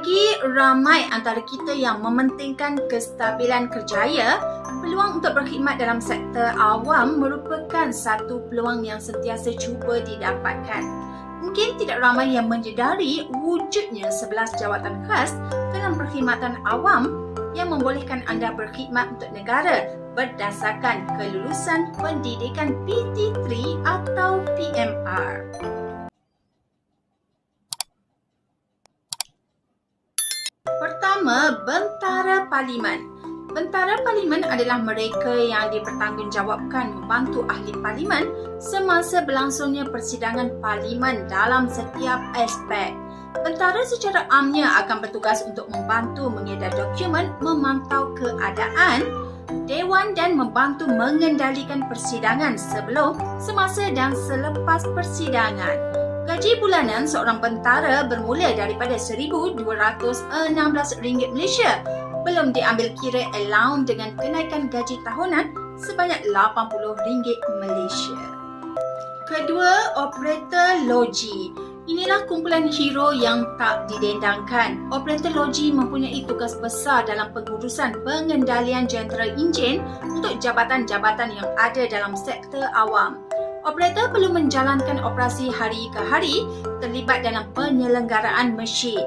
Bagi ramai antara kita yang mementingkan kestabilan kerjaya, peluang untuk berkhidmat dalam sektor awam merupakan satu peluang yang sentiasa cuba didapatkan. Mungkin tidak ramai yang menyedari wujudnya 11 jawatan khas dalam perkhidmatan awam yang membolehkan anda berkhidmat untuk negara berdasarkan kelulusan pendidikan PT3 atau PMR. Pertama, Bentara Parlimen. Bentara Parlimen adalah mereka yang dipertanggungjawabkan membantu ahli parlimen semasa berlangsungnya persidangan parlimen dalam setiap aspek. Bentara secara amnya akan bertugas untuk membantu mengedar dokumen, memantau keadaan dewan dan membantu mengendalikan persidangan sebelum, semasa dan selepas persidangan. Gaji bulanan seorang bentara bermula daripada RM1,216 Malaysia. Belum diambil kira allowance dengan kenaikan gaji tahunan sebanyak RM80 Malaysia. Kedua, operator loji. Inilah kumpulan hero yang tak didendangkan. Operator loji mempunyai tugas besar dalam pengurusan pengendalian jentera enjin untuk jabatan-jabatan yang ada dalam sektor awam. Operator perlu menjalankan operasi hari ke hari, terlibat dalam penyelenggaraan mesin.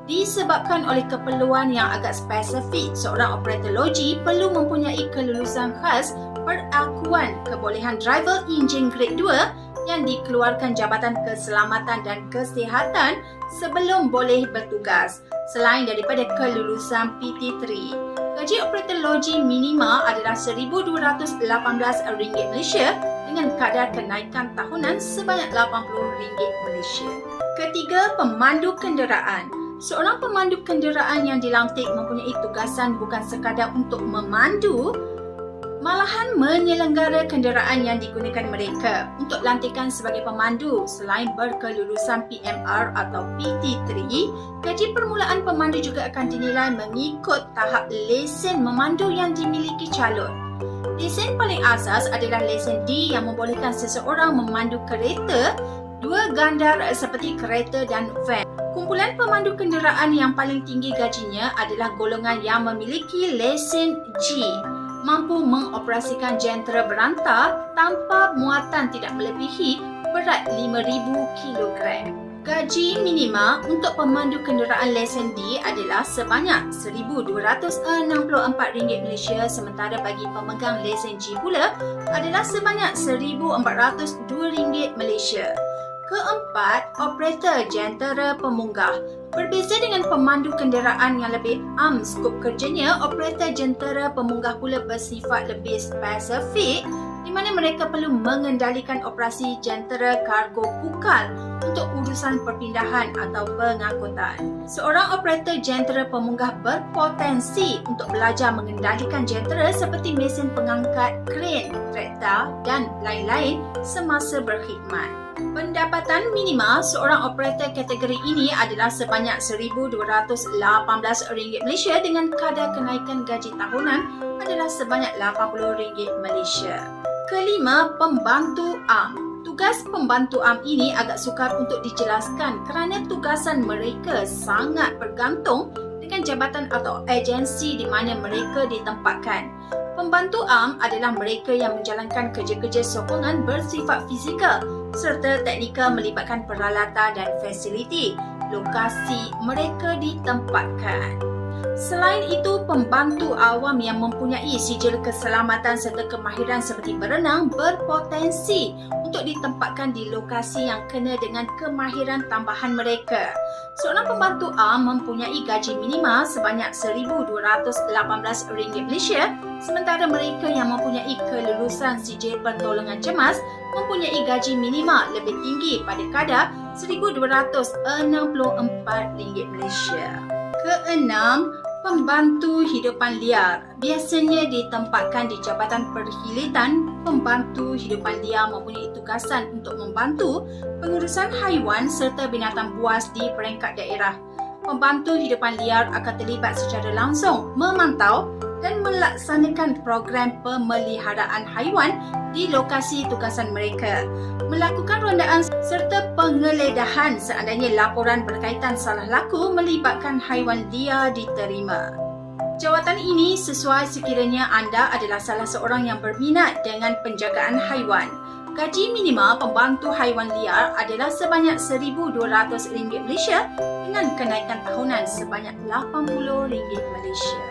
Disebabkan oleh keperluan yang agak spesifik, seorang operator loji perlu mempunyai kelulusan khas perakuan kebolehan driver enjin grade 2 yang dikeluarkan Jabatan Keselamatan dan Kesihatan sebelum boleh bertugas, selain daripada kelulusan PT3. Gaji operator loji minima adalah RM1,218 Malaysia dengan kadar kenaikan tahunan sebanyak RM80 Malaysia. Ketiga, pemandu kenderaan. Seorang pemandu kenderaan yang dilantik mempunyai tugasan bukan sekadar untuk memandu, malahan menyelenggara kenderaan yang digunakan mereka. Untuk lantikan sebagai pemandu, selain berkelulusan PMR atau PT3, gaji permulaan pemandu juga akan dinilai mengikut tahap lesen memandu yang dimiliki calon. Lesen paling asas adalah lesen D yang membolehkan seseorang memandu kereta dua gandar seperti kereta dan van. Kumpulan pemandu kenderaan yang paling tinggi gajinya adalah golongan yang memiliki lesen G, mampu mengoperasikan jentera berantar tanpa muatan tidak melebihi berat 5,000 kilogram. Gaji minima untuk pemandu kenderaan lesen D adalah sebanyak RM1,264 Malaysia, sementara bagi pemegang lesen G pula adalah sebanyak RM1,402 Malaysia. Keempat, operator jentera pemunggah. Berbeza dengan pemandu kenderaan yang lebih skop kerjanya, operator jentera pemunggah pula bersifat lebih spesifik di mana mereka perlu mengendalikan operasi jentera kargo pukal untuk urusan perpindahan atau pengangkutan. Seorang operator jentera pemunggah berpotensi untuk belajar mengendalikan jentera seperti mesin pengangkat, kren, traktor dan lain-lain semasa berkhidmat. Pendapatan minima seorang operator kategori ini adalah sebanyak RM1,218 Malaysia dengan kadar kenaikan gaji tahunan adalah sebanyak RM80 Malaysia. Kelima, pembantu am. Tugas pembantu am ini agak sukar untuk dijelaskan kerana tugasan mereka sangat bergantung dengan jabatan atau agensi di mana mereka ditempatkan. Pembantu am adalah mereka yang menjalankan kerja-kerja sokongan bersifat fizikal serta teknikal melibatkan peralatan dan fasiliti lokasi mereka ditempatkan. Selain itu, pembantu awam yang mempunyai sijil keselamatan serta kemahiran seperti berenang berpotensi untuk ditempatkan di lokasi yang kena dengan kemahiran tambahan mereka. Seorang pembantu am mempunyai gaji minima sebanyak RM1,218 Malaysia, sementara mereka yang mempunyai kelulusan sijil pertolongan cemas mempunyai gaji minima lebih tinggi pada kadar RM1,264 Malaysia. Keenam, pembantu hidupan liar. Biasanya ditempatkan di Jabatan Perkhidmatan. Pembantu hidupan liar mempunyai tugasan untuk membantu pengurusan haiwan serta binatang buas di peringkat daerah. Pembantu hidupan liar akan terlibat secara langsung memantau dan melaksanakan program pemeliharaan haiwan di lokasi tugasan mereka, melakukan rondaan serta penggeledahan seandainya laporan berkaitan salah laku melibatkan haiwan liar diterima. Jawatan ini sesuai sekiranya anda adalah salah seorang yang berminat dengan penjagaan haiwan. Gaji minima pembantu haiwan liar adalah sebanyak RM1,200 Malaysia dengan kenaikan tahunan sebanyak RM80 Malaysia.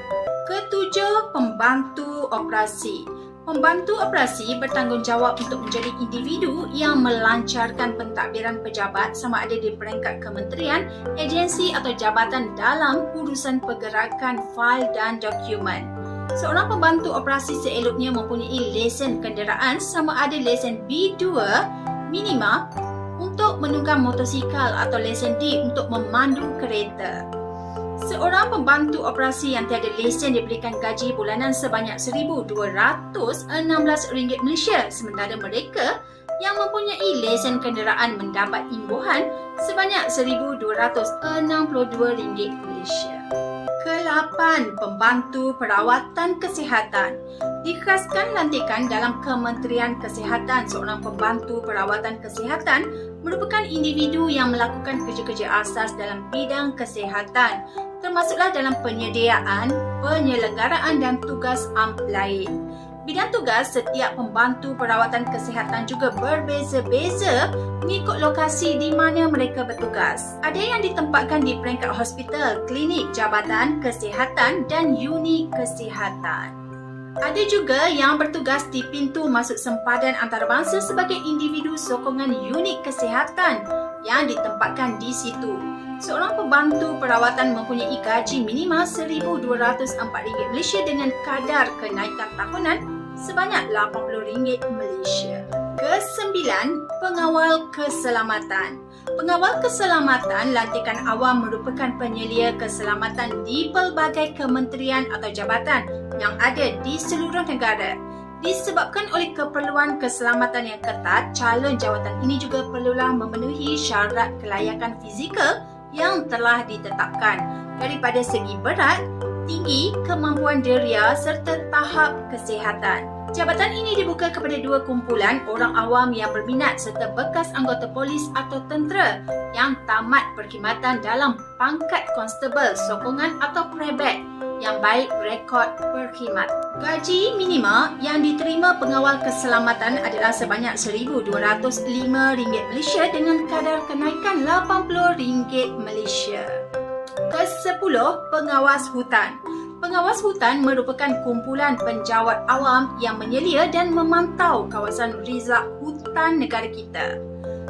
Ketujuh, pembantu operasi. Pembantu operasi bertanggungjawab untuk menjadi individu yang melancarkan pentadbiran pejabat sama ada di peringkat kementerian, agensi atau jabatan dalam urusan pergerakan fail dan dokumen. Seorang pembantu operasi seeloknya mempunyai lesen kenderaan sama ada lesen B2 minima untuk menunggang motosikal atau lesen D untuk memandu kereta. Seorang pembantu operasi yang tiada lesen diberikan gaji bulanan sebanyak RM1,216 Malaysia, sementara mereka yang mempunyai lesen kenderaan mendapat imbuhan sebanyak RM1,262 Malaysia. Ke-8, pembantu perawatan kesihatan. Dikhaskan lantikan dalam Kementerian Kesihatan, seorang pembantu perawatan kesihatan merupakan individu yang melakukan kerja-kerja asas dalam bidang kesihatan, termasuklah dalam penyediaan, penyelenggaraan dan tugas lain. Bidang tugas setiap pembantu perawatan kesihatan juga berbeza-beza mengikut lokasi di mana mereka bertugas. Ada yang ditempatkan di peringkat hospital, klinik, jabatan kesihatan dan unit kesihatan. Ada juga yang bertugas di pintu masuk sempadan antarabangsa sebagai individu sokongan unit kesihatan yang ditempatkan di situ. Seorang pembantu perawatan mempunyai gaji minima RM1,204 Malaysia dengan kadar kenaikan tahunan sebanyak RM80 Malaysia. Ke-9, pengawal keselamatan. Pengawal keselamatan lantikan awam merupakan penyelia keselamatan di pelbagai kementerian atau jabatan yang ada di seluruh negara. Disebabkan oleh keperluan keselamatan yang ketat, calon jawatan ini juga perlulah memenuhi syarat kelayakan fizikal yang telah ditetapkan daripada segi berat, tinggi, kemampuan deria serta tahap kesihatan. Jabatan ini dibuka kepada dua kumpulan orang awam yang berminat serta bekas anggota polis atau tentera yang tamat perkhidmatan dalam pangkat konstabel, sokongan atau prebet yang baik rekod perkhidmat. Gaji minima yang diterima pengawal keselamatan adalah sebanyak RM1,205 Malaysia dengan kadar kenaikan RM80 Malaysia. Ke-10, pengawas hutan. Pengawas hutan merupakan kumpulan penjawat awam yang menyelia dan memantau kawasan rizal hutan negara kita.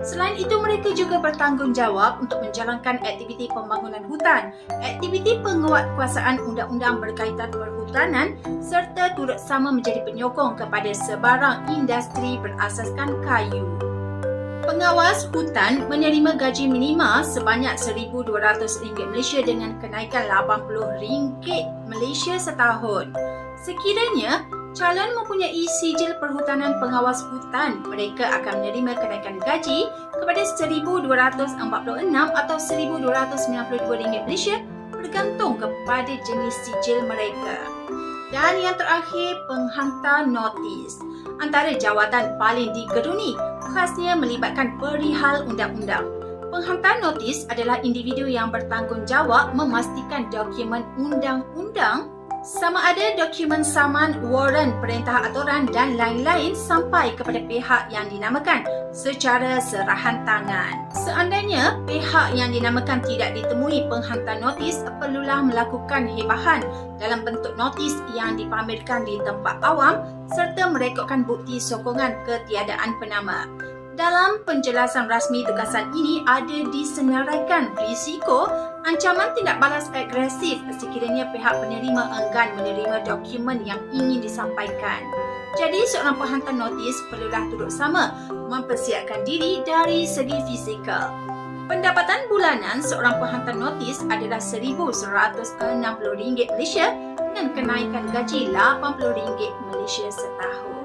Selain itu, mereka juga bertanggungjawab untuk menjalankan aktiviti pembangunan hutan, aktiviti penguatkuasaan undang-undang berkaitan perhutanan serta turut sama menjadi penyokong kepada sebarang industri berasaskan kayu. Pengawas hutan menerima gaji minima sebanyak RM1,200 Malaysia dengan kenaikan RM80 Malaysia setahun. Sekiranya calon mempunyai sijil perhutanan pengawas hutan, mereka akan menerima kenaikan gaji kepada RM1,246 atau RM1,292 Malaysia bergantung kepada jenis sijil mereka. Dan yang terakhir, penghantar notis. Antara jawatan paling digeruni khasnya melibatkan perihal undang-undang. Penghantar notis adalah individu yang bertanggungjawab memastikan dokumen undang-undang sama ada dokumen saman, waran, perintah aturan dan lain-lain sampai kepada pihak yang dinamakan secara serahan tangan. Seandainya pihak yang dinamakan tidak ditemui penghantar notis, perlulah melakukan hebahan dalam bentuk notis yang dipamerkan di tempat awam serta merekodkan bukti sokongan ketiadaan penama. Dalam penjelasan rasmi tugasan ini ada disenaraikan risiko ancaman tindak balas agresif sekiranya pihak penerima enggan menerima dokumen yang ingin disampaikan. Jadi seorang penghantar notis perlulah turut sama mempersiapkan diri dari segi fizikal. Pendapatan bulanan seorang penghantar notis adalah RM1,160 Malaysia dengan kenaikan gaji RM80 Malaysia setahun.